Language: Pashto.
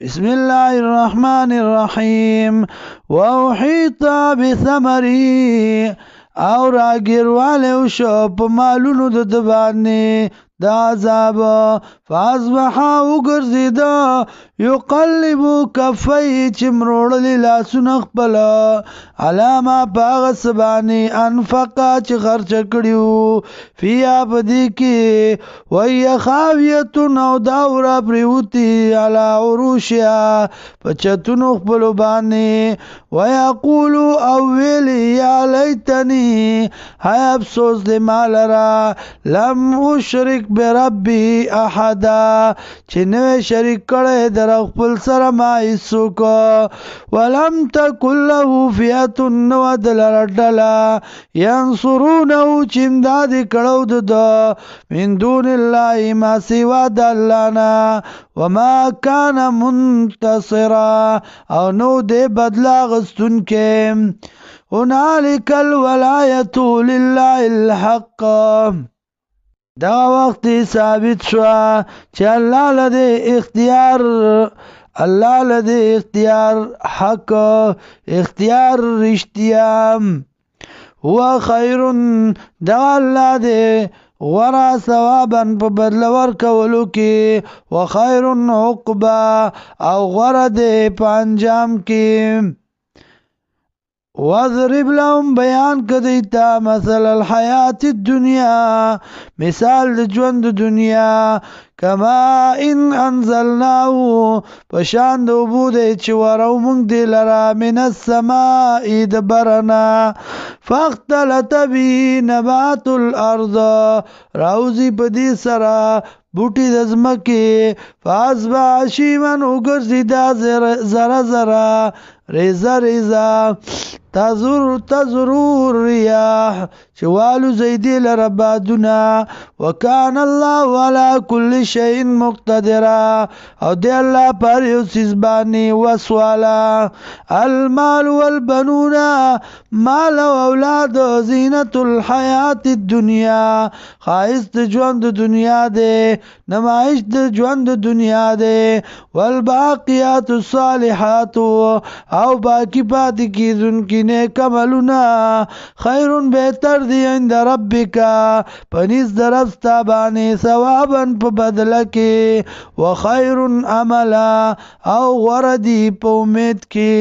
بسم الله الرحمن الرحیم وأحیط بثمره او راګیر والے شو په مالونو د باندې دا عذاب فاصبح وګرځید یقلب کفی چې مروړلی لاسونه خپل علامه پاغه سبانی انفقا چې خرچ کړیو فیا بدی کې وی خاویت نو داورا پریوتی علی عروشیا پچتونو خپل باندې ویقول او ویلی یا لیتنی هاي افسوس دې مال را لم اشرک بربي احدا چې نو شریک کړي در خپل سره ما هیڅوک ولم تکن له فئه نو دلر ډلا ينصرونه چې امداد کړو د من دون الله ما سوا د الله نه وما كان منتصرا او نو دې بدلا غستون کې هنالك الولایت لله الحق دا وقت ثابت شو چې الله لده اختیار حق اختیار رشتیا هو خیر دا الله دې غورا ثوابا په بدل ورکولو کې وخیر عقبا او غورا دې په انجام کې واضرب لهم بیان کدیتا مثل الحیات الدنیا مثال د ژوند دنیا کما ان انزلناه پشان د اوبو دی چې ورو مونږ دی لرا من السماء د برنا فاختلط به نبات الارض راوزی په دې سره بوټي د ځمکې فاصبح شیمن وګرځېدا زره زره ریزه ریزه تزرور ریاح چې والو زیدی لره بادونه وکان الله على كل شيء مقتدر او دی الله پر یو څیز باندې وسوالا المال والبنون مال او اولاد زینت الحیات الدنیا خایست ژوند دنیا دی نمائش د ژوند دنیا دی والباقیات الصالحات او باقی پاتې کیدونکي نیک عملونه خیر بهتر دی عند ربک پنځ درستا باندې ثوابا په بدله کې وخیر عملا او غردی په امید کې